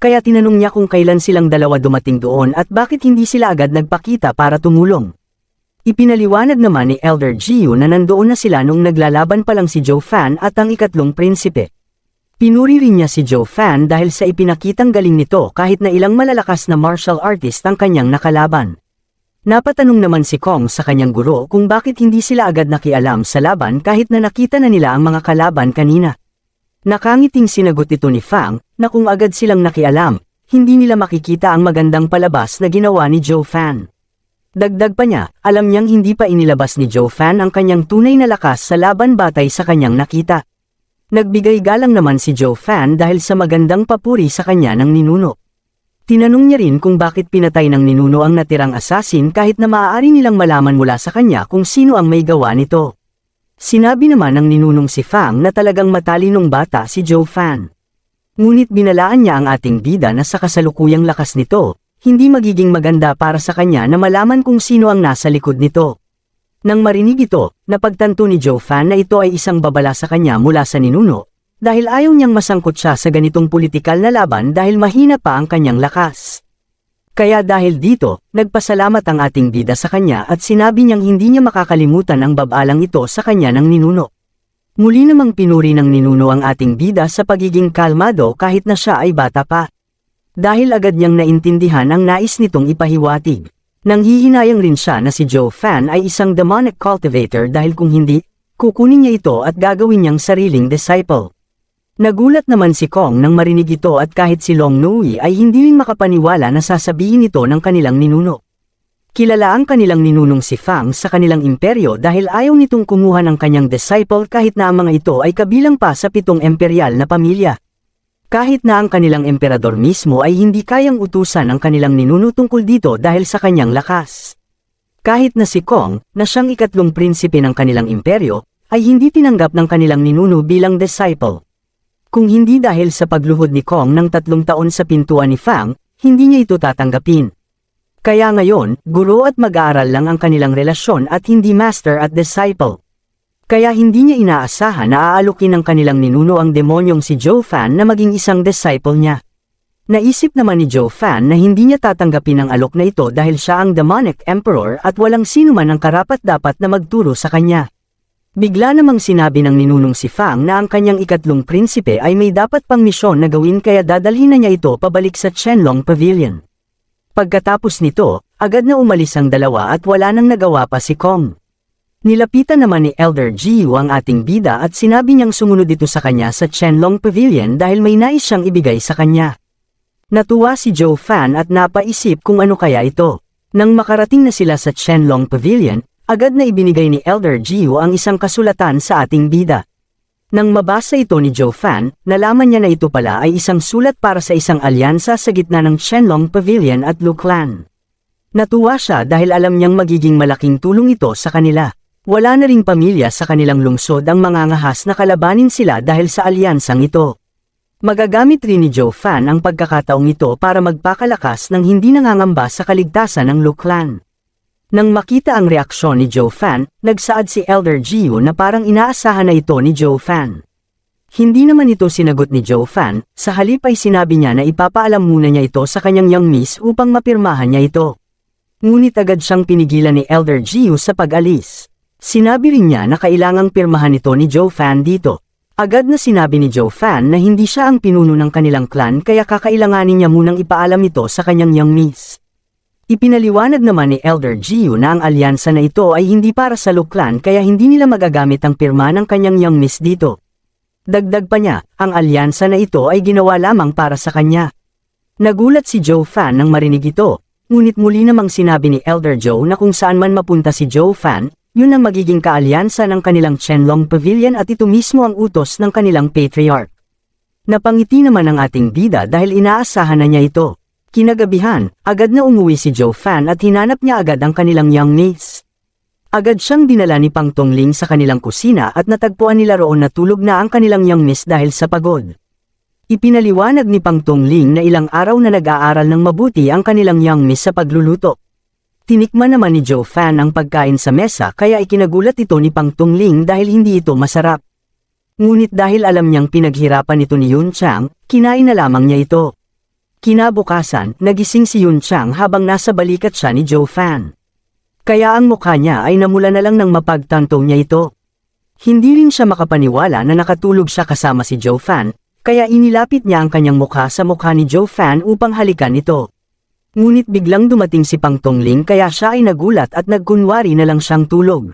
Kaya tinanong niya kung kailan silang dalawa dumating doon at bakit hindi sila agad nagpakita para tumulong. Ipinaliwanag naman ni Elder Jiu na nandoon na sila nung naglalaban pa lang si Joe Fan at ang ikatlong prinsipe. Pinuri rin niya si Joe Fan dahil sa ipinakitang galing nito kahit na ilang malalakas na martial artist ang kanyang nakalaban. Napatanong naman si Kong sa kanyang guro kung bakit hindi sila agad nakialam sa laban kahit na nakita na nila ang mga kalaban kanina. Nakangiting sinagot ito ni Fang na kung agad silang nakialam, hindi nila makikita ang magandang palabas na ginawa ni Joe Fan. Dagdag pa niya, alam niyang hindi pa inilabas ni Joe Fan ang kanyang tunay na lakas sa laban batay sa kanyang nakita. Nagbigay galang naman si Joe Fan dahil sa magandang papuri sa kanya ng ninuno. Tinanong niya rin kung bakit pinatay ng ninuno ang natirang assassin kahit na maaari nilang malaman mula sa kanya kung sino ang may gawa nito. Sinabi naman ng ninunong si Fang na talagang matalinong bata si Joe Fan. Ngunit binalaan niya ang ating bida na sa kasalukuyang lakas nito, hindi magiging maganda para sa kanya na malaman kung sino ang nasa likod nito. Nang marinig ito, napagtanto ni Joe Fan na ito ay isang babala sa kanya mula sa ninuno, dahil ayaw niyang masangkot siya sa ganitong politikal na laban dahil mahina pa ang kanyang lakas. Kaya dahil dito, nagpasalamat ang ating bida sa kanya at sinabi niyang hindi niya makakalimutan ang babalang ito sa kanya ng ninuno. Muli namang pinuri ng ninuno ang ating bida sa pagiging kalmado kahit na siya ay bata pa. Dahil agad niyang naintindihan ang nais nitong ipahiwatig. Nanghihinayang rin siya na si Joe Fan ay isang demonic cultivator dahil kung hindi, kukunin niya ito at gagawin niyang sariling disciple. Nagulat naman si Kong nang marinig ito at kahit si Long Nui ay hindi rin makapaniwala na sasabihin ito ng kanilang ninuno. Kilala ang kanilang ninunong si Fang sa kanilang imperyo dahil ayaw nitong kumuha ng kanyang disciple kahit na ang mga ito ay kabilang pa sa 7 emperyal na pamilya. Kahit na ang kanilang emperador mismo ay hindi kayang utusan ang kanilang ninuno tungkol dito dahil sa kanyang lakas. Kahit na si Kong, na siyang ikatlong prinsipe ng kanilang imperyo, ay hindi tinanggap ng kanilang ninuno bilang disciple. Kung hindi dahil sa pagluhod ni Kong ng 3 taon sa pintuan ni Fang, hindi niya ito tatanggapin. Kaya ngayon, guro at mag-aaral lang ang kanilang relasyon at hindi master at disciple. Kaya hindi niya inaasahan na aalukin ng kanilang ninuno ang demonyong si Joe Fan na maging isang disciple niya. Naisip naman ni Joe Fan na hindi niya tatanggapin ang alok na ito dahil siya ang demonic emperor at walang sino man ang karapat-dapat na magturo sa kanya. Bigla namang sinabi ng ninunong si Fang na ang kanyang ikatlong prinsipe ay may dapat pang misyon na gawin kaya dadalhin na niya ito pabalik sa Qianlong Pavilion. Pagkatapos nito, agad na umalis ang dalawa at wala nang nagawa pa si Kong. Nilapitan naman ni Elder Jiu ang ating bida at sinabi niyang sumunod ito sa kanya sa Qianlong Pavilion dahil may nais siyang ibigay sa kanya. Natuwa si Joe Fan at napaisip kung ano kaya ito. Nang makarating na sila sa Qianlong Pavilion, agad na ibinigay ni Elder Jiu ang isang kasulatan sa ating bida. Nang mabasa ito ni Joe Fan, nalaman niya na ito pala ay isang sulat para sa isang alyansa sa gitna ng Qianlong Pavilion at Lu Clan. Natuwa siya dahil alam niyang magiging malaking tulong ito sa kanila. Wala na ring pamilya sa kanilang lungsod ang mangangahas na kalabanin sila dahil sa alyansang ito. Magagamit rin ni Joe Fan ang pagkakataong ito para magpakalakas ng hindi nangangamba sa kaligtasan ng Lu Clan. Nang makita ang reaksyon ni Joe Fan, nagsaad si Elder Jiu na parang inaasahan na ito ni Joe Fan. Hindi naman ito sinagot ni Joe Fan, sa halip ay sinabi niya na ipapaalam muna niya ito sa kanyang young miss upang mapirmahan niya ito. Ngunit agad siyang pinigilan ni Elder Jiu sa pag-alis. Sinabi rin niya na kailangang pirmahan ito ni Joe Fan dito. Agad na sinabi ni Joe Fan na hindi siya ang pinuno ng kanilang clan kaya kakailanganin niya munang ipaalam ito sa kanyang young miss. Ipinaliwanag naman ni Elder Jiu na ang alyansa na ito ay hindi para sa Lu Clan kaya hindi nila magagamit ang pirma ng kanyang young miss dito. Dagdag pa niya, ang alyansa na ito ay ginawa lamang para sa kanya. Nagulat si Joe Fan nang marinig ito, ngunit muli namang sinabi ni Elder Joe na kung saan man mapunta si Joe Fan, yun ang magiging kaalyansa ng kanilang Qianlong Pavilion at ito mismo ang utos ng kanilang patriarch. Napangiti naman ang ating bida dahil inaasahan na niya ito. Kinagabihan, agad na umuwi si Joe Fan at hinanap niya agad ang kanilang young miss. Agad siyang dinala ni Pang Tongling sa kanilang kusina at natagpuan nila roon na tulog na ang kanilang young miss dahil sa pagod. Ipinaliwanag ni Pang Tongling na ilang araw na nag-aaral ng mabuti ang kanilang young miss sa pagluluto. Tinikman naman ni Joe Fan ang pagkain sa mesa kaya ikinagulat ito ni Pang Tongling dahil hindi ito masarap. Ngunit dahil alam niyang pinaghirapan ito ni Yun Chang, kinain na lamang niya ito. Kinabukasan, nagising si Yun Chang habang nasa balikat siya ni Joe Fan. Kaya ang mukha niya ay namula na lang nang mapagtanto niya ito. Hindi rin siya makapaniwala na nakatulog siya kasama si Joe Fan, kaya inilapit niya ang kanyang mukha sa mukha ni Joe Fan upang halikan ito. Ngunit biglang dumating si Pang Tongling kaya siya ay nagulat at nagkunwari na lang siyang tulog.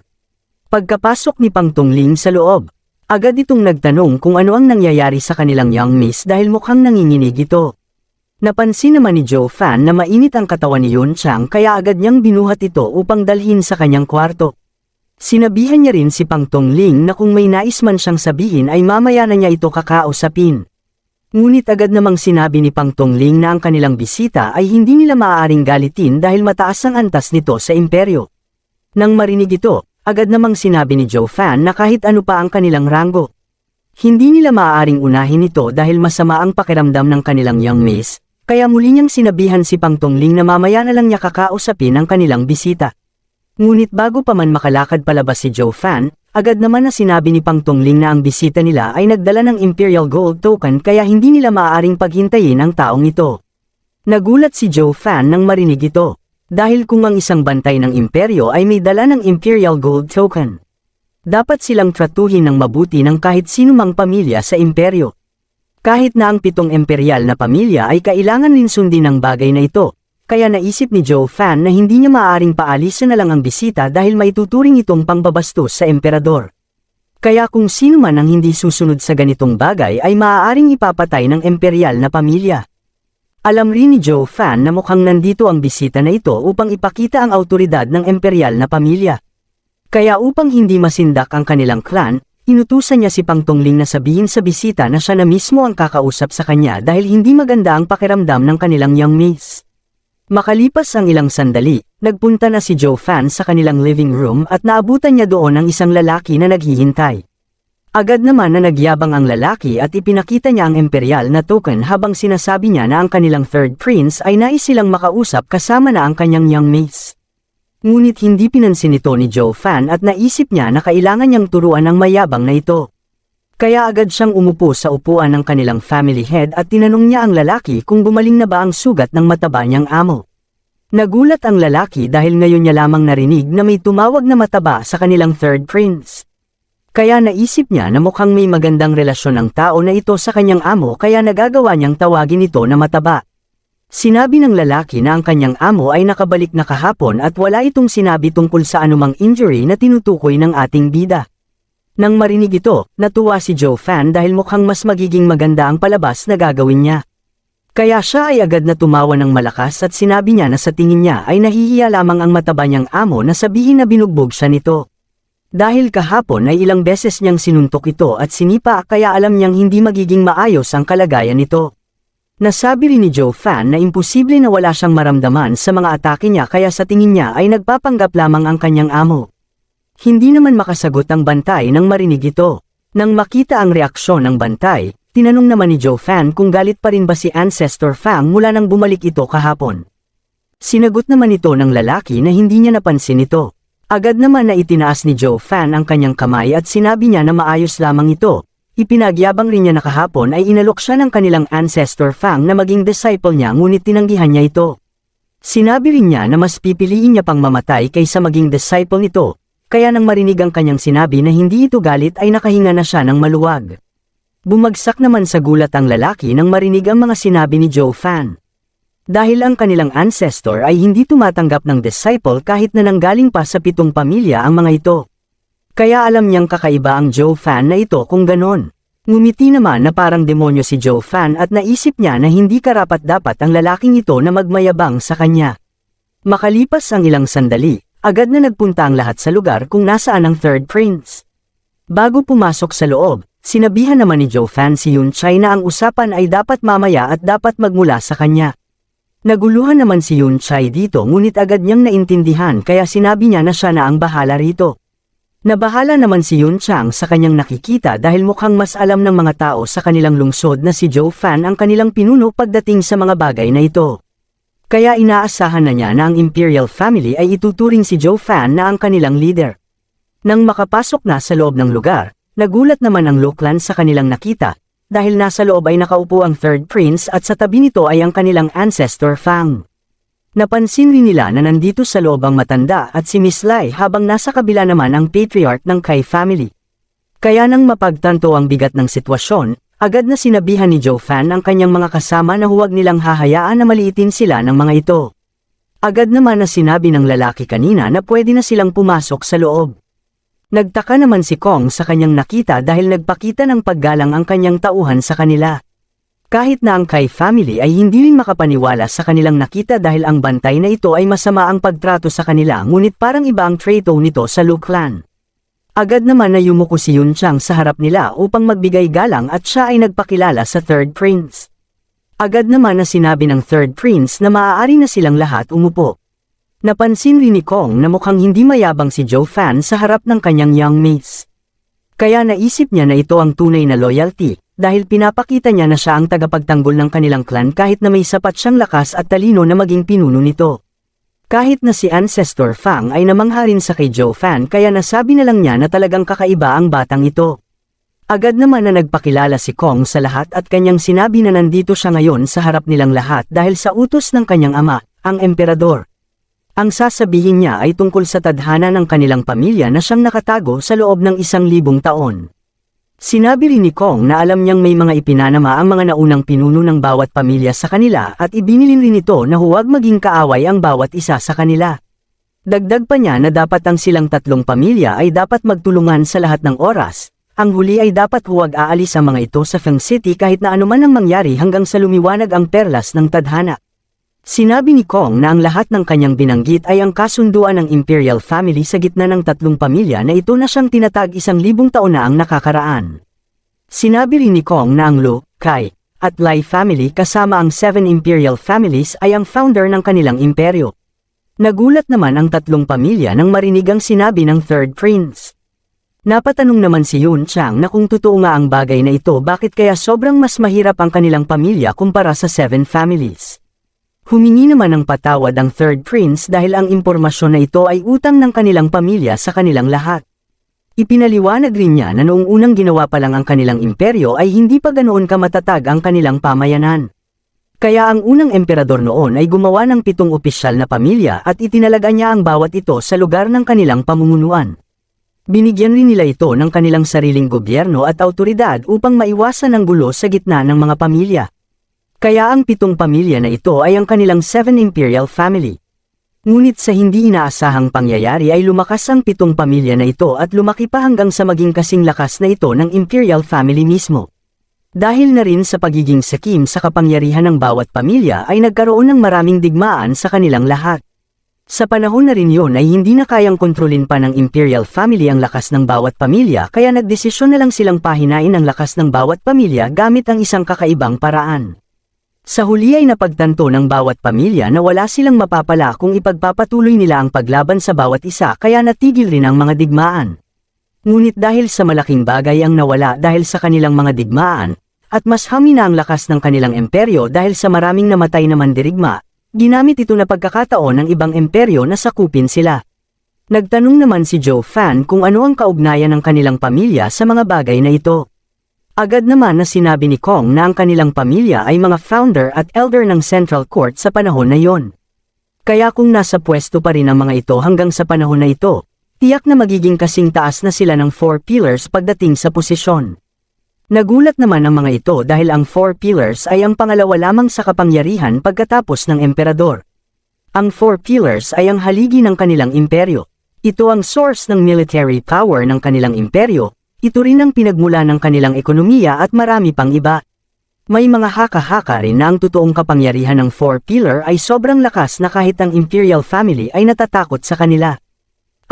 Pagkapasok ni Pang Tongling sa loob, agad itong nagtanong kung ano ang nangyayari sa kanilang young miss dahil mukhang nanginginig ito. Napansin naman ni Joe Fan na mainit ang katawan ni Yun Chang kaya agad niyang binuhat ito upang dalhin sa kanyang kwarto. Sinabihan niya rin si Pang Tongling na kung may nais man siyang sabihin ay mamaya na niya ito kakausapin. Ngunit agad namang sinabi ni Pang Tongling na ang kanilang bisita ay hindi nila maaaring galitin dahil mataas ang antas nito sa imperyo. Nang marinig ito, agad namang sinabi ni Joe Fan na kahit ano pa ang kanilang ranggo, hindi nila maaaring unahin ito dahil masama ang pakiramdam ng kanilang young miss, kaya muli niyang sinabihan si Pang Tongling na mamaya na lang niya kakausapin ang kanilang bisita. Ngunit bago pa man makalakad palabas si Joe Fan, agad naman na sinabi ni Pang Tongling na ang bisita nila ay nagdala ng Imperial Gold Token kaya hindi nila maaaring paghintayin ang taong ito. Nagulat si Joe Fan nang marinig ito, dahil kung ang isang bantay ng imperyo ay may dala ng Imperial Gold Token, dapat silang tratuhin ng mabuti ng kahit sinumang pamilya sa imperyo. Kahit na ang 7 imperial na pamilya ay kailangan rin sundin ng bagay na ito. Kaya naisip ni Joe Fan na hindi niya maaaring paalisin na lang ang bisita dahil maituturing itong pangbabastos sa emperador. Kaya kung sino man ang hindi susunod sa ganitong bagay ay maaaring ipapatay ng imperial na pamilya. Alam rin ni Joe Fan na mukhang nandito ang bisita na ito upang ipakita ang autoridad ng imperial na pamilya. Kaya upang hindi masindak ang kanilang clan, inutusan niya si Pang Tongling na sabihin sa bisita na siya na mismo ang kakausap sa kanya dahil hindi maganda ang pakiramdam ng kanilang young miss. Makalipas ang ilang sandali, nagpunta na si Joe Fan sa kanilang living room at naabutan niya doon ang isang lalaki na naghihintay. Agad naman na nagyabang ang lalaki at ipinakita niya ang imperial na token habang sinasabi niya na ang kanilang third prince ay nais silang makausap kasama na ang kanyang young miss. Ngunit hindi pinansin ito ni Joe Fan at naisip niya na kailangan niyang turuan ang mayabang na ito. Kaya agad siyang umupo sa upuan ng kanilang family head at tinanong niya ang lalaki kung gumaling na ba ang sugat ng mataba niyang amo. Nagulat ang lalaki dahil ngayon niya lamang narinig na may tumawag na mataba sa kanilang third prince. Kaya naisip niya na mukhang may magandang relasyon ng tao na ito sa kanyang amo kaya nagagawa niyang tawagin ito na mataba. Sinabi ng lalaki na ang kanyang amo ay nakabalik na kahapon at wala itong sinabi tungkol sa anumang injury na tinutukoy ng ating bida. Nang marinig ito, natuwa si Joe Fan dahil mukhang mas magiging maganda ang palabas na gagawin niya. Kaya siya ay agad na tumawa ng malakas at sinabi niya na sa tingin niya ay nahihiya lamang ang mataba niyang amo na sabihin na binugbog siya nito. Dahil kahapon ay ilang beses niyang sinuntok ito at sinipa kaya alam niyang hindi magiging maayos ang kalagayan nito. Nasabi rin ni Joe Fan na imposible na wala siyang maramdaman sa mga atake niya kaya sa tingin niya ay nagpapanggap lamang ang kanyang amo. Hindi naman makasagot ang bantay nang marinig ito. Nang makita ang reaksyon ng bantay, tinanong naman ni Joe Fan kung galit pa rin ba si Ancestor Fang mula nang bumalik ito kahapon. Sinagot naman ito ng lalaki na hindi niya napansin ito. Agad naman na itinaas ni Joe Fan ang kanyang kamay at sinabi niya na maayos lamang ito. Ipinagyabang rin niya na kahapon ay inalok siya ng kanilang Ancestor Fang na maging disciple niya ngunit tinanggihan niya ito. Sinabi rin niya na mas pipiliin niya pang mamatay kaysa maging disciple nito. Kaya nang marinig ang kanyang sinabi na hindi ito galit ay nakahinga na siya ng maluwag. Bumagsak naman sa gulat ang lalaki nang marinig ang mga sinabi ni Joe Fan. Dahil ang kanilang ancestor ay hindi tumatanggap ng disciple kahit na nanggaling pa sa 7 pamilya ang mga ito. Kaya alam niyang kakaiba ang Joe Fan na ito kung ganon. Ngumiti naman na parang demonyo si Joe Fan at naisip niya na hindi karapat-dapat ang lalaking ito na magmayabang sa kanya. Makalipas ang ilang sandali, agad na nagpunta ang lahat sa lugar kung nasaan ang third prince. Bago pumasok sa loob, sinabihan naman ni Joe Fan si Yun Chai na ang usapan ay dapat mamaya at dapat magmula sa kanya. Naguluhan naman si Yun Chai dito ngunit agad niyang naintindihan kaya sinabi niya na siya na ang bahala rito. Nabahala naman si Yun Chang sa kanyang nakikita dahil mukhang mas alam ng mga tao sa kanilang lungsod na si Joe Fan ang kanilang pinuno pagdating sa mga bagay na ito. Kaya inaasahan na niya na ang Imperial Family ay ituturing si Joe Fan na ang kanilang leader. Nang makapasok na sa loob ng lugar, nagulat naman ang Lo Clan sa kanilang nakita, dahil nasa loob ay nakaupo ang third prince at sa tabi nito ay ang kanilang ancestor Fang. Napansin rin nila na nandito sa loob ang matanda at si Miss Lai habang nasa kabila naman ang patriarch ng Kai family. Kaya nang mapagtanto ang bigat ng sitwasyon, agad na sinabihan ni Zhou Fan ang kanyang mga kasama na huwag nilang hahayaan na maliitin sila ng mga ito. Agad naman na sinabi ng lalaki kanina na pwede na silang pumasok sa loob. Nagtaka naman si Kong sa kanyang nakita dahil nagpakita ng paggalang ang kanyang tauhan sa kanila. Kahit na ang Kai family ay hindi rin makapaniwala sa kanilang nakita dahil ang bantay na ito ay masama ang pagtrato sa kanila ngunit parang iba ang trato nito sa Lu clan. Agad naman na yumuko si Yun Chang sa harap nila upang magbigay galang at siya ay nagpakilala sa third prince. Agad naman na sinabi ng third prince na maaari na silang lahat umupo. Napansin rin ni Kong na mukhang hindi mayabang si Zhou Fan sa harap ng kanyang young mates. Kaya naisip niya na ito ang tunay na loyalty, dahil pinapakita niya na siya ang tagapagtanggol ng kanilang clan kahit na may sapat siyang lakas at talino na maging pinuno nito. Kahit na si Ancestor Fang ay namangha rin sa kay Zhou Fan kaya nasabi na lang niya na talagang kakaiba ang batang ito. Agad naman na nagpakilala si Kong sa lahat at kanyang sinabi na nandito siya ngayon sa harap nilang lahat dahil sa utos ng kanyang ama, ang emperador. Ang sasabihin niya ay tungkol sa tadhana ng kanilang pamilya na siyang nakatago sa loob ng 1,000 taon. Sinabi rin ni Kong na alam niyang may mga ipinanama ang mga naunang pinuno ng bawat pamilya sa kanila at ibinilin rin ito na huwag maging kaaway ang bawat isa sa kanila. Dagdag pa niya na dapat ang silang tatlong pamilya ay dapat magtulungan sa lahat ng oras. Ang huli ay dapat huwag aalis ang mga ito sa Feng City kahit na anuman ang mangyari hanggang sa lumiwanag ang perlas ng tadhana. Sinabi ni Kong na ang lahat ng kanyang binanggit ay ang kasunduan ng Imperial Family sa gitna ng tatlong pamilya na ito na siyang tinatag 1,000 taon na ang nakakaraan. Sinabi rin ni Kong na ang Lu, Kai, at Lai family kasama ang 7 Imperial Families ay ang founder ng kanilang imperyo. Nagulat naman ang tatlong pamilya nang marinig ang sinabi ng third prince. Napatanong naman si Yun Chang na kung totoo nga ang bagay na ito bakit kaya sobrang mas mahirap ang kanilang pamilya kumpara sa 7 families. Humingi naman ng patawad ang third prince dahil ang impormasyon na ito ay utang ng kanilang pamilya sa kanilang lahat. Ipinaliwanag rin niya na noong unang ginawa pa lang ang kanilang imperyo ay hindi pa ganoon kamatatag ang kanilang pamayanan. Kaya ang unang emperador noon ay gumawa ng 7 opisyal na pamilya at itinalaga niya ang bawat ito sa lugar ng kanilang pamumunuan. Binigyan rin nila ito ng kanilang sariling gobyerno at awtoridad upang maiwasan ang gulo sa gitna ng mga pamilya. Kaya ang 7 pamilya na ito ay ang kanilang 7 Imperial Family. Ngunit sa hindi inaasahang pangyayari ay lumakas ang 7 pamilya na ito at lumaki pa hanggang sa maging kasing lakas na ito ng Imperial Family mismo. Dahil na rin sa pagiging sakim sa kapangyarihan ng bawat pamilya ay nagkaroon ng maraming digmaan sa kanilang lahat. Sa panahon na rin yun ay hindi na kayang kontrolin pa ng Imperial Family ang lakas ng bawat pamilya kaya nagdesisyon na lang silang pahinain ang lakas ng bawat pamilya gamit ang isang kakaibang paraan. Sa huli ay napagtanto ng bawat pamilya na wala silang mapapala kung ipagpapatuloy nila ang paglaban sa bawat isa kaya natigil rin ang mga digmaan. Ngunit dahil sa malaking bagay ang nawala dahil sa kanilang mga digmaan, at mas hamina ang lakas ng kanilang imperyo dahil sa maraming namatay na mandirigma, ginamit ito na pagkakataon ng ibang imperyo na sakupin sila. Nagtanong naman si Zhou Fan kung ano ang kaugnayan ng kanilang pamilya sa mga bagay na ito. Agad naman na sinabi ni Kong na ang kanilang pamilya ay mga founder at elder ng Central Court sa panahon na yon. Kaya kung nasa pwesto pa rin ang mga ito hanggang sa panahon na ito, tiyak na magiging kasing taas na sila ng 4 pillars pagdating sa posisyon. Nagulat naman ang mga ito dahil ang 4 pillars ay ang pangalawa lamang sa kapangyarihan pagkatapos ng emperador. Ang 4 pillars ay ang haligi ng kanilang imperyo. Ito ang source ng military power ng kanilang imperyo. Ito rin ang pinagmula ng kanilang ekonomiya at marami pang iba. May mga haka-haka rin na ang totoong kapangyarihan ng 4 pillar ay sobrang lakas na kahit ang Imperial Family ay natatakot sa kanila.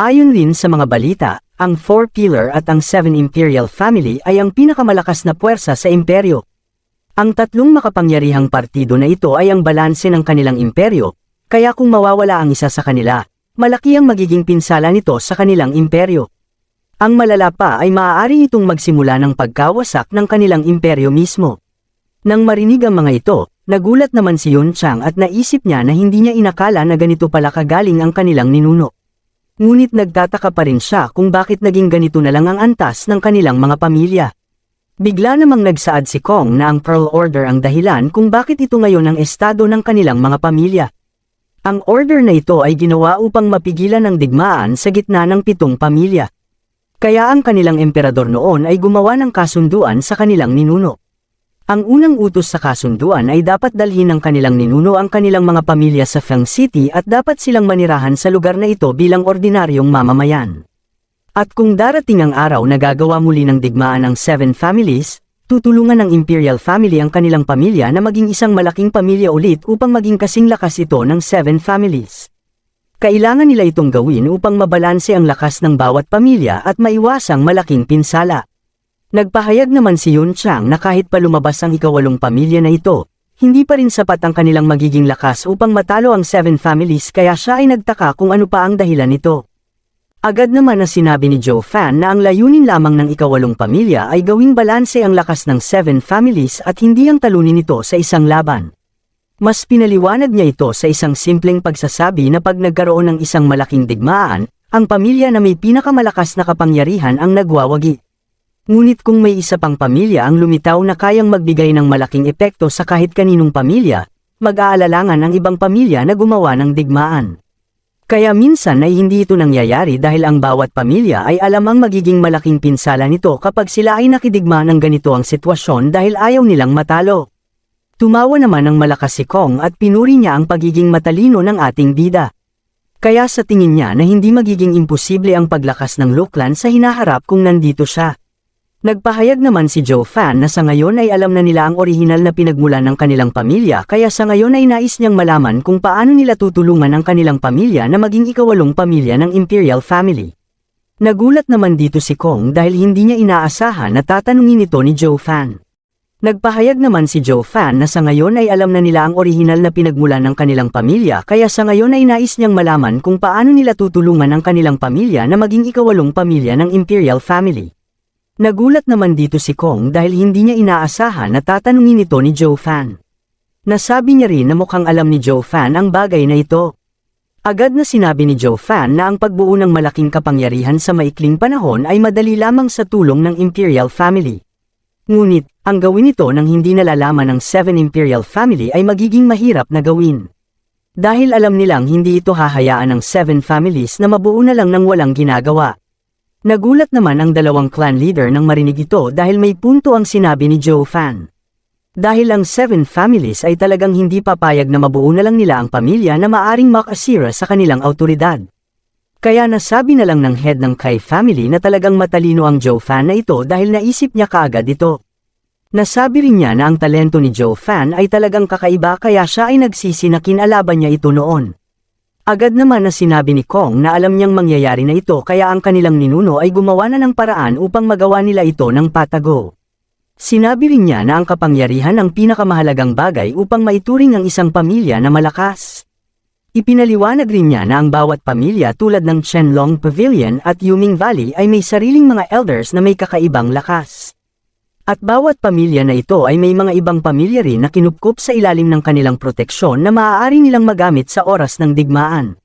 Ayon rin sa mga balita, ang 4 pillar at ang 7 Imperial Family ay ang pinakamalakas na puwersa sa imperyo. Ang tatlong makapangyarihang partido na ito ay ang balanse ng kanilang imperyo, kaya kung mawawala ang isa sa kanila, malaki ang magiging pinsala nito sa kanilang imperyo. Ang malala pa ay maaari itong magsimula ng pagkawasak ng kanilang imperyo mismo. Nang marinig ang mga ito, nagulat naman si Yun Chang at naisip niya na hindi niya inakala na ganito pala kagaling ang kanilang ninuno. Ngunit nagtataka pa rin siya kung bakit naging ganito na lang ang antas ng kanilang mga pamilya. Bigla namang nagsaad si Kong na ang Pearl Order ang dahilan kung bakit ito ngayon ang estado ng kanilang mga pamilya. Ang order na ito ay ginawa upang mapigilan ang digmaan sa gitna ng 7 pamilya. Kaya ang kanilang emperador noon ay gumawa ng kasunduan sa kanilang ninuno. Ang unang utos sa kasunduan ay dapat dalhin ng kanilang ninuno ang kanilang mga pamilya sa Feng City at dapat silang manirahan sa lugar na ito bilang ordinaryong mamamayan. At kung darating ang araw na gagawa muli ng digmaan ang 7 families, tutulungan ng Imperial Family ang kanilang pamilya na maging isang malaking pamilya ulit upang maging kasing lakas ito ng 7 families. Kailangan nila itong gawin upang mabalanse ang lakas ng bawat pamilya at maiwasang malaking pinsala. Nagpahayag naman si Yun Chang na kahit pa lumabas ang ika-8 pamilya na ito, hindi pa rin sapat ang kanilang magiging lakas upang matalo ang 7 families kaya siya ay nagtaka kung ano pa ang dahilan nito. Agad naman na sinabi ni Zhou Fan na ang layunin lamang ng ika-8 pamilya ay gawing balanse ang lakas ng 7 families at hindi ang talunin ito sa isang laban. Mas pinaliwanag niya ito sa isang simpleng pagsasabi na pag nagkaroon ng isang malaking digmaan, ang pamilya na may pinakamalakas na kapangyarihan ang nagwawagi. Ngunit kung may isa pang pamilya ang lumitaw na kayang magbigay ng malaking epekto sa kahit kaninong pamilya, mag-aalalangan ang ibang pamilya na gumawa ng digmaan. Kaya minsan ay hindi ito nangyayari dahil ang bawat pamilya ay alam ang magiging malaking pinsala nito kapag sila ay nakidigma ng ganito ang sitwasyon dahil ayaw nilang matalo. Tumawa naman ng malakas si Kong at pinuri niya ang pagiging matalino ng ating bida. Kaya sa tingin niya na hindi magiging imposible ang paglakas ng Luklan sa hinaharap kung nandito siya. Nagpahayag naman si Zhou Fan na sa ngayon ay alam na nila ang orihinal na pinagmulan ng kanilang pamilya kaya sa ngayon ay nais niyang malaman kung paano nila tutulungan ang kanilang pamilya na maging ika-8 pamilya ng Imperial Family. Nagulat naman dito si Kong dahil hindi niya inaasahan na tatanungin ito ni Zhou Fan. Nagpahayag naman si Zhou Fan na sa ngayon ay alam na nila ang orihinal na pinagmulan ng kanilang pamilya kaya sa ngayon ay nais niyang malaman kung paano nila tutulungan ang kanilang pamilya na maging ika-8 pamilya ng Imperial Family. Nagulat naman dito si Kong dahil hindi niya inaasahan na tatanungin ito ni Zhou Fan. Nasabi niya rin na mukhang alam ni Zhou Fan ang bagay na ito. Agad na sinabi ni Zhou Fan na ang pagbuo ng malaking kapangyarihan sa maikling panahon ay madali lamang sa tulong ng Imperial Family. Ngunit, ang gawin ito nang hindi nalalaman ng 7 Imperial Family ay magiging mahirap na gawin. Dahil alam nilang hindi ito hahayaan ng 7 families na mabuo na lang ng walang ginagawa. Nagulat naman ang 2 clan leader nang marinig ito dahil may punto ang sinabi ni Zhou Fan. Dahil ang 7 families ay talagang hindi papayag na mabuo na lang nila ang pamilya na maaring makasira sa kanilang autoridad. Kaya nasabi na lang ng head ng Kai family na talagang matalino ang Zhou Fan na ito dahil naisip niya kaagad ito. Nasabi rin niya na ang talento ni Zhou Fan ay talagang kakaiba kaya siya ay nagsisi na kinalaban niya ito noon. Agad naman na sinabi ni Kong na alam niyang mangyayari na ito kaya ang kanilang ninuno ay gumawa na ng paraan upang magawa nila ito ng patago. Sinabi rin niya na ang kapangyarihan ang pinakamahalagang bagay upang maituring ang isang pamilya na malakas. Ipinaliwanag rin niya na ang bawat pamilya tulad ng Qianlong Pavilion at Yuming Valley ay may sariling mga elders na may kakaibang lakas. At bawat pamilya na ito ay may mga ibang pamilya rin na kinupkup sa ilalim ng kanilang proteksyon na maaari nilang magamit sa oras ng digmaan.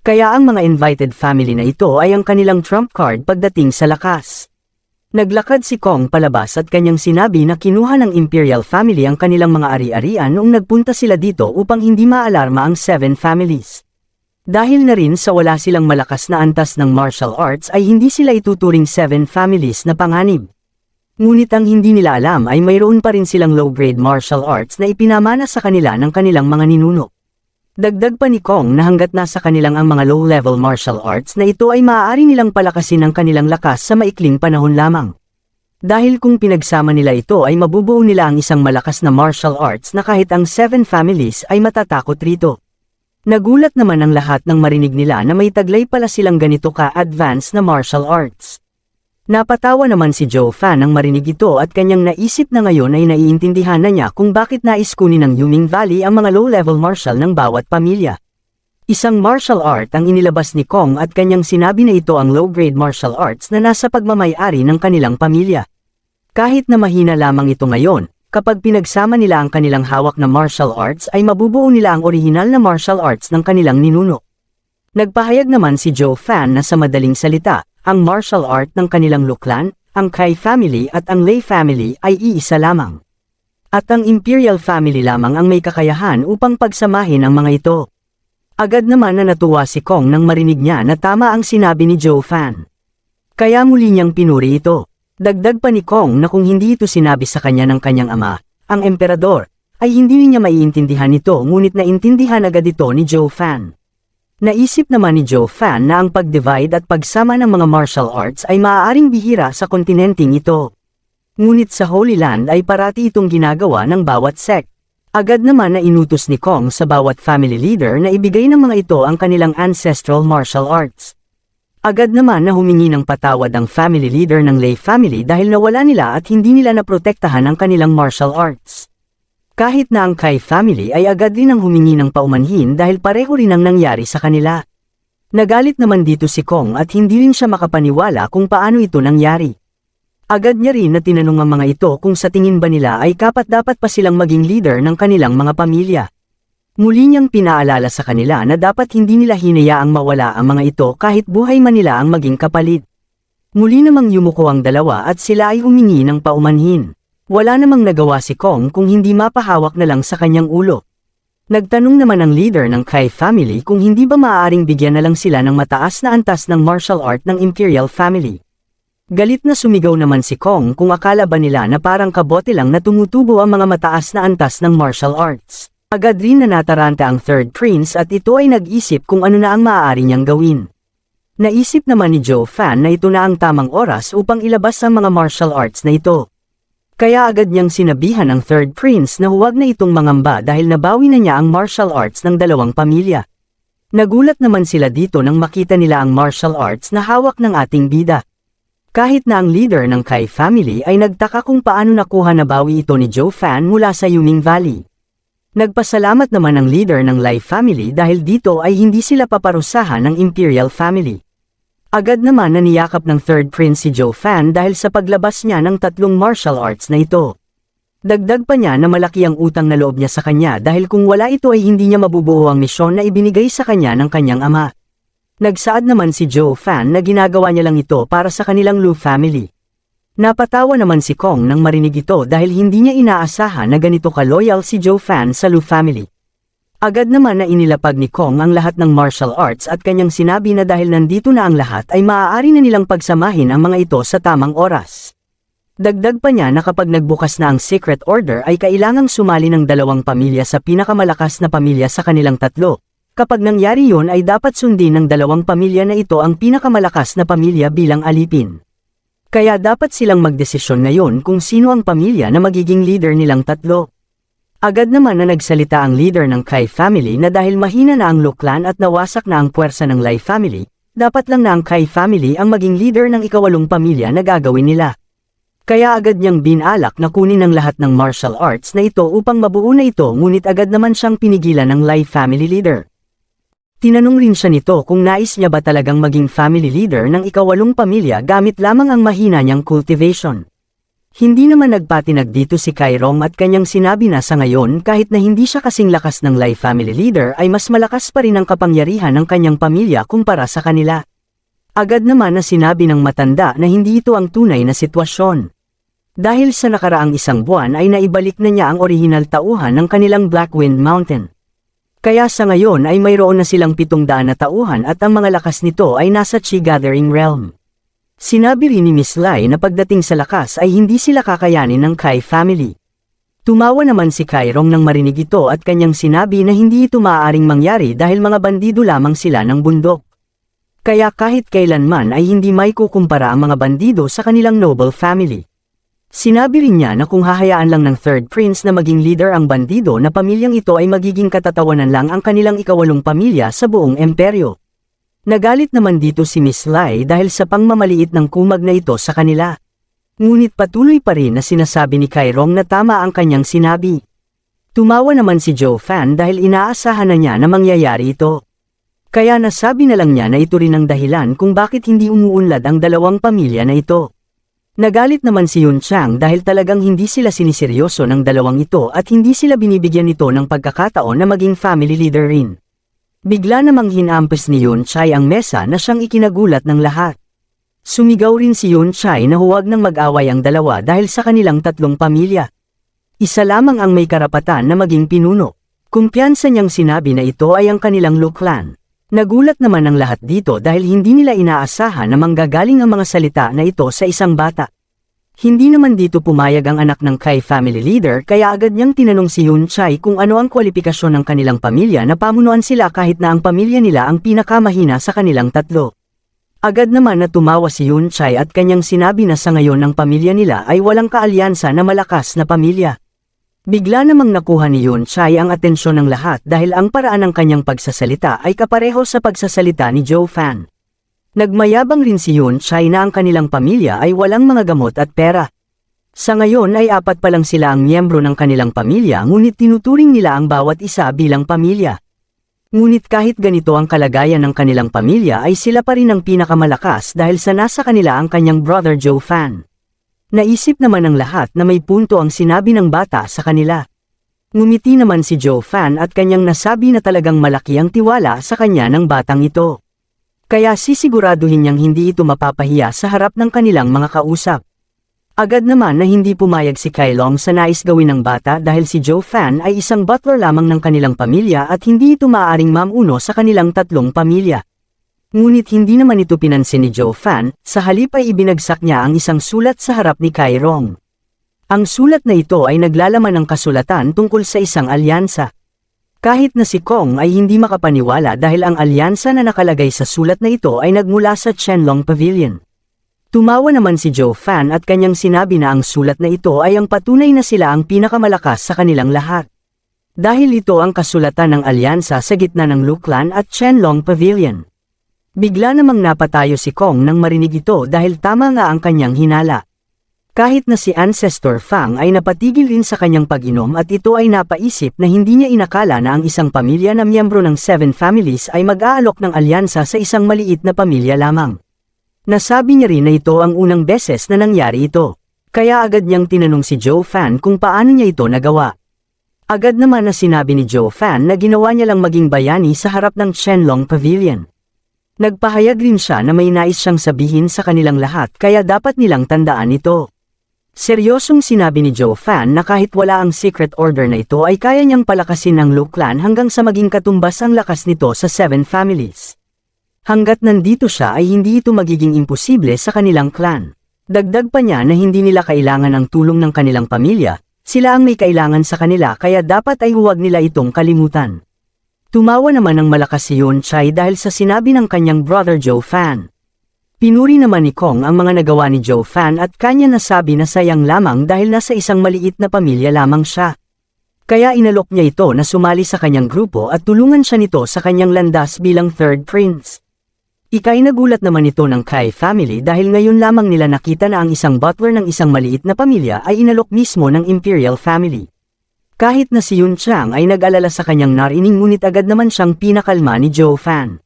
Kaya ang mga invited family na ito ay ang kanilang trump card pagdating sa lakas. Naglakad si Kong palabas at kanyang sinabi na kinuha ng Imperial Family ang kanilang mga ari-arian noong nagpunta sila dito upang hindi maalarma ang 7 families. Dahil na rin sa wala silang malakas na antas ng martial arts ay hindi sila ituturing 7 families na panganib. Ngunit ang hindi nila alam ay mayroon pa rin silang low-grade martial arts na ipinamana sa kanila ng kanilang mga ninuno. Dagdag pa ni Kong na hanggat nasa kanilang ang mga low-level martial arts na ito ay maaari nilang palakasin ang kanilang lakas sa maikling panahon lamang. Dahil kung pinagsama nila ito ay mabubuo nila ang isang malakas na martial arts na kahit ang 7 families ay matatakot rito. Nagulat naman ang lahat ng marinig nila na may taglay pala silang ganito ka-advanced na martial arts. Napatawa naman si Zhou Fan nang marinig ito at kanyang naisip na ngayon ay naiintindihan na niya kung bakit nais kunin ng Yuming Valley ang mga low-level martial ng bawat pamilya. Isang martial art ang inilabas ni Kong at kanyang sinabi na ito ang low-grade martial arts na nasa pagmamay-ari ng kanilang pamilya. Kahit na mahina lamang ito ngayon, kapag pinagsama nila ang kanilang hawak na martial arts ay mabubuo nila ang orihinal na martial arts ng kanilang ninuno. Nagpahayag naman si Zhou Fan na sa madaling salita, ang martial art ng kanilang Luklan ang Kai family at ang Lei family ay iisa lamang. At ang Imperial family lamang ang may kakayahan upang pagsamahin ang mga ito. Agad naman na natuwa si Kong nang marinig niya na tama ang sinabi ni Zhou Fan. Kaya muli niyang pinuri ito. Dagdag pa ni Kong na kung hindi ito sinabi sa kanya ng kanyang ama, ang emperador, ay hindi niya maiintindihan ito ngunit naintindihan agad ito ni Zhou Fan. Naisip naman ni Zhou Fan na ang pag-divide at pagsama ng mga martial arts ay maaaring bihira sa kontinenteng ito. Ngunit sa Holy Land ay parati itong ginagawa ng bawat sect. Agad naman na inutos ni Kong sa bawat family leader na ibigay ng mga ito ang kanilang ancestral martial arts. Agad naman na humingi ng patawad ang family leader ng Lei family dahil nawala nila at hindi nila naprotektahan ang kanilang martial arts. Kahit na ang Kai family ay agad rin ang humingi ng paumanhin dahil pareho rin ang nangyari sa kanila. Nagalit naman dito si Kong at hindi rin siya makapaniwala kung paano ito nangyari. Agad niya rin na tinanong ang mga ito kung sa tingin ba nila ay dapat pa silang maging leader ng kanilang mga pamilya. Muli niyang pinaalala sa kanila na dapat hindi nila hinayaang mawala ang mga ito kahit buhay man nila ang maging kapalit. Muli namang yumuko ang dalawa at sila ay humingi ng paumanhin. Wala namang nagawa si Kong kung hindi mapahawak na lang sa kanyang ulo. Nagtanong naman ang leader ng Kai family kung hindi ba maaaring bigyan na lang sila ng mataas na antas ng martial art ng Imperial family. Galit na sumigaw naman si Kong kung akala ba nila na parang kabote lang na tumutubo ang mga mataas na antas ng martial arts. Agad rin na nataranta ang third prince at ito ay nag-isip kung ano na ang maaari niyang gawin. Naisip naman ni Zhou Fan na ito na ang tamang oras upang ilabas ang mga martial arts na ito. Kaya agad niyang sinabihan ang third prince na huwag na itong mangamba dahil nabawi na niya ang martial arts ng dalawang pamilya. Nagulat naman sila dito nang makita nila ang martial arts na hawak ng ating bida. Kahit na ang leader ng Kai family ay nagtaka kung paano nakuha na bawi ito ni Zhou Fan mula sa Yuming Valley. Nagpasalamat naman ang leader ng Lai family dahil dito ay hindi sila paparusahan ng Imperial family. Agad naman na niyakap ng third prince si Zhou Fan dahil sa paglabas niya ng tatlong martial arts na ito. Dagdag pa niya na malaki ang utang na loob niya sa kanya dahil kung wala ito ay hindi niya mabubuo ang misyon na ibinigay sa kanya ng kanyang ama. Nagsaad naman si Zhou Fan na ginagawa niya lang ito para sa kanilang Lu family. Napatawa naman si Kong nang marinig ito dahil hindi niya inaasahan na ganito ka-loyal si Zhou Fan sa Lu family. Agad naman na inilapag ni Kong ang lahat ng martial arts at kanyang sinabi na dahil nandito na ang lahat ay maaari na nilang pagsamahin ang mga ito sa tamang oras. Dagdag pa niya na kapag nagbukas na ang secret order ay kailangang sumali ng dalawang pamilya sa pinakamalakas na pamilya sa kanilang tatlo. Kapag nangyari yon ay dapat sundin ng dalawang pamilya na ito ang pinakamalakas na pamilya bilang alipin. Kaya dapat silang magdesisyon ngayon kung sino ang pamilya na magiging leader nilang tatlo. Agad naman na nagsalita ang leader ng Kai family na dahil mahina na ang Lu clan at nawasak na ang puwersa ng Lai family, dapat lang na ang Kai family ang maging leader ng ikawalong pamilya na gagawin nila. Kaya agad niyang binalak na kunin ang lahat ng martial arts na ito upang mabuo na ito ngunit agad naman siyang pinigilan ng Lai family leader. Tinanong rin siya nito kung nais niya ba talagang maging family leader ng ikawalong pamilya gamit lamang ang mahina niyang cultivation. Hindi naman nagpatinag dito si Kai Rong at kanyang sinabi na sa ngayon kahit na hindi siya kasing lakas ng Lai family leader ay mas malakas pa rin ang kapangyarihan ng kanyang pamilya kumpara sa kanila. Agad naman na sinabi ng matanda na hindi ito ang tunay na sitwasyon. Dahil sa nakaraang isang buwan ay naibalik na niya ang orihinal tauhan ng kanilang Blackwind Mountain. Kaya sa ngayon ay mayroon na silang 700 na tauhan at ang mga lakas nito ay nasa Chi Gathering Realm. Sinabi rin ni Miss Lai na pagdating sa lakas ay hindi sila kakayanin ng Kai family. Tumawa naman si Kai Rong nang marinig ito at kanyang sinabi na hindi ito maaaring mangyari dahil mga bandido lamang sila ng bundok. Kaya kahit kailanman ay hindi may kukumpara ang mga bandido sa kanilang noble family. Sinabi rin niya na kung hahayaan lang ng third prince na maging leader ang bandido na pamilyang ito ay magiging katatawanan lang ang kanilang ikawalong pamilya sa buong imperyo. Nagalit naman dito si Miss Lai dahil sa pangmamaliit ng kumag na ito sa kanila. Ngunit patuloy pa rin na sinasabi ni Kai Rong na tama ang kanyang sinabi. Tumawa naman si Zhou Fan dahil inaasahan na niya na mangyayari ito. Kaya nasabi na lang niya na ito rin ang dahilan kung bakit hindi umuunlad ang dalawang pamilya na ito. Nagalit naman si Yun Chang dahil talagang hindi sila siniseryoso ng dalawang ito at hindi sila binibigyan nito ng pagkakataon na maging family leader rin. Bigla namang hinampes ni Yun Chai ang mesa na siyang ikinagulat ng lahat. Sumigaw rin si Yun Chai na huwag nang mag-away ang dalawa dahil sa kanilang tatlong pamilya. Isa lamang ang may karapatan na maging pinuno. Kumpiyansa niyang sinabi na ito ay ang kanilang Lu clan. Nagulat naman ang lahat dito dahil hindi nila inaasahan na manggagaling ang mga salita na ito sa isang bata. Hindi naman dito pumayag ang anak ng Kai family leader kaya agad niyang tinanong si Yun Chai kung ano ang kwalifikasyon ng kanilang pamilya na pamunuan sila kahit na ang pamilya nila ang pinakamahina sa kanilang tatlo. Agad naman na tumawa si Yun Chai at kanyang sinabi na sa ngayon ang pamilya nila ay walang kaalyansa na malakas na pamilya. Bigla namang nakuha ni Yun Chai ang atensyon ng lahat dahil ang paraan ng kanyang pagsasalita ay kapareho sa pagsasalita ni Joe Fan. Nagmayabang rin si Yun Chai na ang kanilang pamilya ay walang mga gamot at pera. Sa ngayon ay 4 pa lang sila ang miyembro ng kanilang pamilya ngunit tinuturing nila ang bawat isa bilang pamilya. Ngunit kahit ganito ang kalagayan ng kanilang pamilya ay sila pa rin ang pinakamalakas dahil sa nasa kanila ang kanyang brother Joe Fan. Naisip naman ng lahat na may punto ang sinabi ng bata sa kanila. Ngumiti naman si Joe Fan at kanyang nasabi na talagang malaki ang tiwala sa kanya ng batang ito. Kaya sisiguraduhin niyang hindi ito mapapahiya sa harap ng kanilang mga kausap. Agad naman na hindi pumayag si Kai Long sa nais gawin ng bata dahil si Joe Fan ay isang butler lamang ng kanilang pamilya at hindi ito maaaring mamuno sa kanilang tatlong pamilya. Ngunit hindi naman ito pinansin ni Joe Fan, sa halip ay ibinagsak niya ang isang sulat sa harap ni Kai Rong. Ang sulat na ito ay naglalaman ng kasulatan tungkol sa isang alyansa. Kahit na si Kong ay hindi makapaniwala dahil ang alyansa na nakalagay sa sulat na ito ay nagmula sa Qianlong Pavilion. Tumawa naman si Joe Fan at kanyang sinabi na ang sulat na ito ay ang patunay na sila ang pinakamalakas sa kanilang lahat. Dahil ito ang kasulatan ng alyansa sa gitna ng Lu clan at Qianlong Pavilion. Bigla namang napatayo si Kong nang marinig ito dahil tama nga ang kanyang hinala. Kahit na si Ancestor Fang ay napatigil rin sa kanyang pag-inom at ito ay napaisip na hindi niya inakala na ang isang pamilya na miyembro ng 7 families ay mag-aalok ng alyansa sa isang maliit na pamilya lamang. Nasabi niya rin na ito ang unang beses na nangyari ito. Kaya agad niyang tinanong si Joe Fan kung paano niya ito nagawa. Agad naman na sinabi ni Joe Fan na ginawa niya lang maging bayani sa harap ng Qianlong Pavilion. Nagpahayag rin siya na may nais siyang sabihin sa kanilang lahat kaya dapat nilang tandaan ito. Seryosong sinabi ni Joe Fan na kahit wala ang secret order na ito ay kaya niyang palakasin ang Lu clan hanggang sa maging katumbas ang lakas nito sa 7 families. Hanggat nandito siya ay hindi ito magiging imposible sa kanilang clan. Dagdag pa niya na hindi nila kailangan ang tulong ng kanilang pamilya, sila ang may kailangan sa kanila kaya dapat ay huwag nila itong kalimutan. Tumawa naman ng malakas si Yun Chai dahil sa sinabi ng kanyang brother Joe Fan. Pinuri naman ni Kong ang mga nagawa ni Joe Fan at kanya nasabi na sayang lamang dahil nasa isang maliit na pamilya lamang siya. Kaya inalok niya ito na sumali sa kanyang grupo at tulungan siya nito sa kanyang landas bilang third prince. Ika'y nagulat naman ito ng Kai family dahil ngayon lamang nila nakita na ang isang butler ng isang maliit na pamilya ay inalok mismo ng Imperial family. Kahit na si Yun Chang ay nag-alala sa kanyang narinig ngunit agad naman siyang pinakalma ni Joe Fan.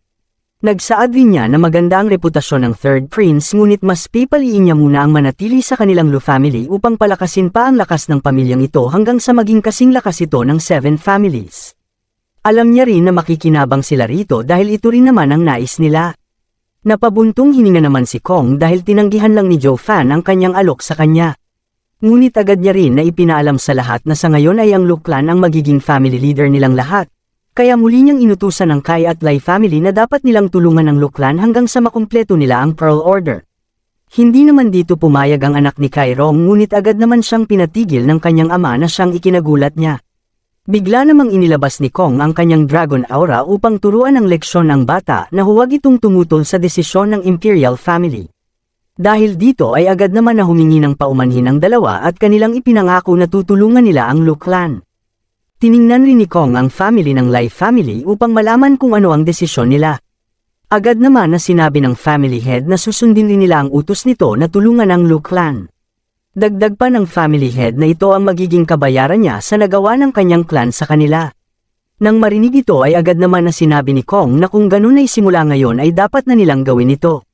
Nagsaad rin niya na maganda ang reputasyon ng third prince ngunit mas pipiliin niya muna ang manatili sa kanilang Lu family upang palakasin pa ang lakas ng pamilyang ito hanggang sa maging kasing lakas ito ng 7 families. Alam niya rin na makikinabang sila rito dahil ito rin naman ang nais nila. Napabuntong hininga naman si Kong dahil tinanggihan lang ni Joe Fan ang kanyang alok sa kanya. Ngunit agad niya rin na ipinaalam sa lahat na sa ngayon ay ang Lu clan ang magiging family leader nilang lahat. Kaya muli niyang inutusan ng Kai at Lai family na dapat nilang tulungan ang Lu clan hanggang sa makumpleto nila ang Pearl Order. Hindi naman dito pumayag ang anak ni Kai Rong ngunit agad naman siyang pinatigil ng kanyang ama na siyang ikinagulat niya. Bigla namang inilabas ni Kong ang kanyang Dragon Aura upang turuan ng leksyon ng bata na huwag itong tumutol sa desisyon ng Imperial family. Dahil dito ay agad naman na humingi ng paumanhin ang dalawa at kanilang ipinangako na tutulungan nila ang Lu clan. Tiningnan rin ni Kong ang family ng Lai family upang malaman kung ano ang desisyon nila. Agad naman na sinabi ng family head na susundin rin nila ang utos nito na tulungan ang Lu clan. Dagdag pa ng family head na ito ang magiging kabayaran niya sa nagawa ng kanyang clan sa kanila. Nang marinig ito ay agad naman na sinabi ni Kong na kung ganun ay simula ngayon ay dapat na nilang gawin ito.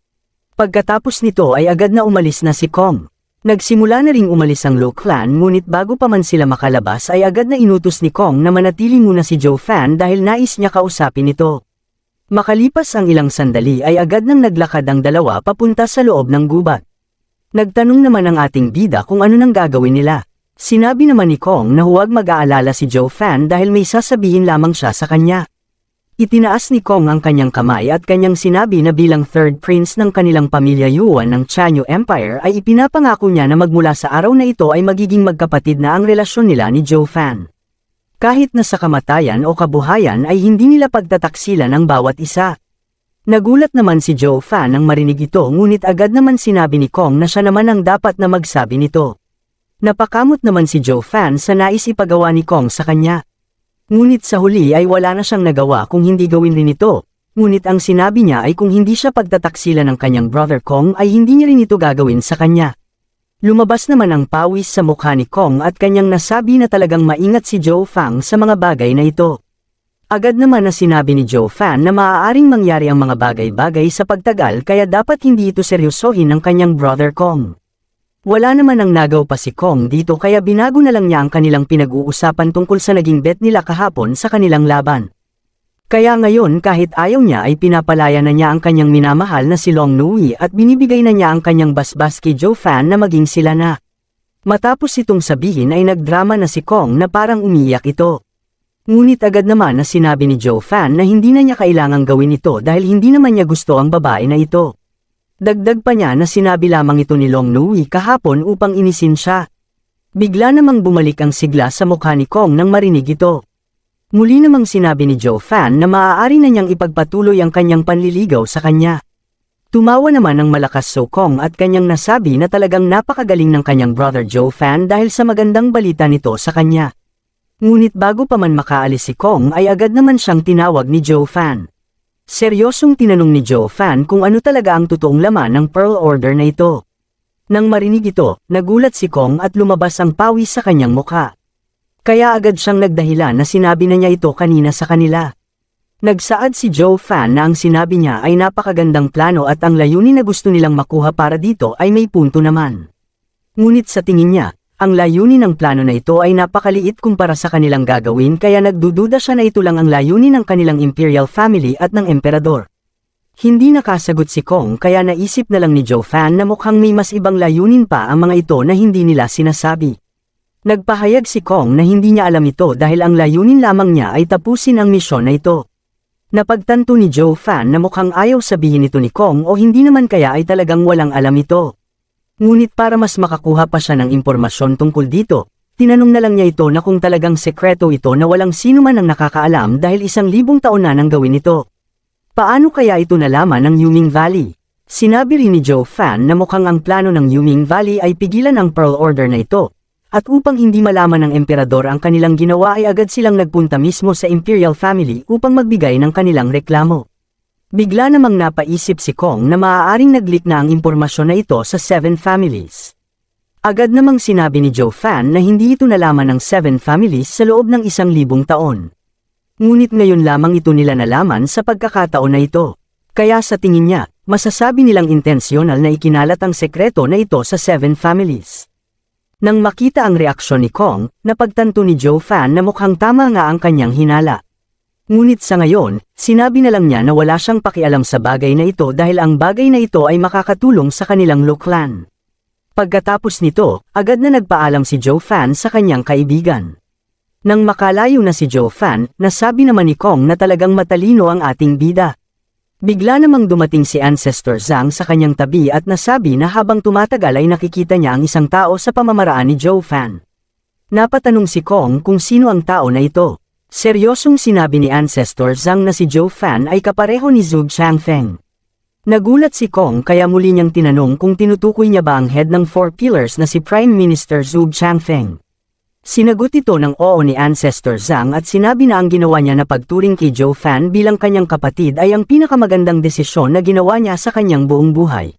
Pagkatapos nito ay agad na umalis na si Kong. Nagsimula na ring umalis ang Lu clan ngunit bago pa man sila makalabas ay agad na inutos ni Kong na manatili muna si Joe Fan dahil nais niya kausapin ito. Makalipas ang ilang sandali ay agad nang naglakad ang dalawa papunta sa loob ng gubat. Nagtanong naman ang ating bida kung ano nang gagawin nila. Sinabi naman ni Kong na huwag mag-aalala si Joe Fan dahil may sasabihin lamang siya sa kanya. Itinaas ni Kong ang kanyang kamay at kanyang sinabi na bilang third prince ng kanilang pamilya Yuan ng Chanyu Empire ay ipinapangako niya na magmula sa araw na ito ay magiging magkapatid na ang relasyon nila ni Joe Fan. Kahit na sa kamatayan o kabuhayan ay hindi nila pagtataksilan ang bawat isa. Nagulat naman si Joe Fan nang marinig ito ngunit agad naman sinabi ni Kong na siya naman ang dapat na magsabi nito. Napakamot naman si Joe Fan sa nais ipagawa ni Kong sa kanya. Ngunit sa huli ay wala na siyang nagawa kung hindi gawin rin ito, ngunit ang sinabi niya ay kung hindi siya pagtataksilan ng kanyang brother Kong ay hindi niya rin ito gagawin sa kanya. Lumabas naman ang pawis sa mukha ni Kong at kanyang nasabi na talagang maingat si Joe Fan sa mga bagay na ito. Agad naman na sinabi ni Joe Fan na maaaring mangyari ang mga bagay-bagay sa pagtagal kaya dapat hindi ito seryosohin ng kanyang brother Kong. Wala naman ang nagaw pa si Kong dito kaya binago na lang niya ang kanilang pinag-uusapan tungkol sa naging bet nila kahapon sa kanilang laban. Kaya ngayon kahit ayaw niya ay pinapalaya na niya ang kanyang minamahal na si Long Nui at binibigay na niya ang kanyang basbas kay Joe Fan na maging sila na. Matapos itong sabihin ay nagdrama na si Kong na parang umiyak ito. Ngunit agad naman na sinabi ni Joe Fan na hindi na niya kailangang gawin ito dahil hindi naman niya gusto ang babae na ito. Dagdag pa niya na sinabi lamang ito ni Long Nui kahapon upang inisin siya. Bigla namang bumalik ang sigla sa mukha ni Kong nang marinig ito. Muli namang sinabi ni Joe Fan na maaari na niyang ipagpatuloy ang kanyang panliligaw sa kanya. Tumawa naman ang malakas So Kong at kanyang nasabi na talagang napakagaling ng kanyang brother Joe Fan dahil sa magandang balita nito sa kanya. Ngunit bago pa man makaalis si Kong ay agad naman siyang tinawag ni Joe Fan. Seryosong tinanong ni Joe Fan kung ano talaga ang totoong laman ng Pearl Order na ito. Nang marinig ito, nagulat si Kong at lumabas ang pawis sa kanyang mukha. Kaya agad siyang nagdahilan na sinabi na niya ito kanina sa kanila. Nagsaad si Joe Fan na ang sinabi niya ay napakagandang plano at ang layunin na gusto nilang makuha para dito ay may punto naman. Ngunit sa tingin niya, ang layunin ng plano na ito ay napakaliit kumpara sa kanilang gagawin kaya nagdududa siya na ito lang ang layunin ng kanilang imperial family at ng emperador. Hindi nakasagot si Kong kaya naisip na lang ni Joe Fan na mukhang may mas ibang layunin pa ang mga ito na hindi nila sinasabi. Nagpahayag si Kong na hindi niya alam ito dahil ang layunin lamang niya ay tapusin ang misyon na ito. Napagtanto ni Joe Fan na mukhang ayaw sabihin ito ni Kong o hindi naman kaya ay talagang walang alam ito. Ngunit para mas makakuha pa siya ng impormasyon tungkol dito, tinanong na lang niya ito na kung talagang sekreto ito na walang sino man ang nakakaalam dahil 1,000 taon na nang gawin ito. Paano kaya ito nalaman ng Yuming Valley? Sinabi rin ni Joe Fan na mukhang ang plano ng Yuming Valley ay pigilan ang Pearl Order na ito. At upang hindi malaman ng emperador ang kanilang ginawa ay agad silang nagpunta mismo sa imperial family upang magbigay ng kanilang reklamo. Bigla namang napaisip si Kong na maaaring nag-leak na ang impormasyon na ito sa 7 families. Agad namang sinabi ni Joe Fan na hindi ito nalaman ng 7 families sa loob ng 1,000 taon. Ngunit ngayon lamang ito nila nalaman sa pagkakataon na ito. Kaya sa tingin niya, masasabi nilang intensyonal na ikinalat ang sekreto na ito sa 7 families. Nang makita ang reaksyon ni Kong, napagtanto ni Joe Fan na mukhang tama nga ang kanyang hinala. Ngunit sa ngayon, sinabi na lang niya na wala siyang pakialam sa bagay na ito dahil ang bagay na ito ay makakatulong sa kanilang Lu clan. Pagkatapos nito, agad na nagpaalam si Joe Fan sa kanyang kaibigan. Nang makalayo na si Joe Fan, nasabi naman ni Kong na talagang matalino ang ating bida. Bigla namang dumating si Ancestor Zhang sa kanyang tabi at nasabi na habang tumatagal ay nakikita niya ang isang tao sa pamamaraan ni Joe Fan. Napatanong si Kong kung sino ang tao na ito. Seryosong sinabi ni Ancestor Zhang na si Joe Fan ay kapareho ni Zhuge Changfeng. Nagulat si Kong kaya muli niyang tinanong kung tinutukoy niya ba ang head ng 4 pillars na si Prime Minister Zhuge Changfeng. Sinagot ito ng oo ni Ancestor Zhang at sinabi na ang ginawa niya na pagturing kay Joe Fan bilang kanyang kapatid ay ang pinakamagandang desisyon na ginawa niya sa kanyang buong buhay.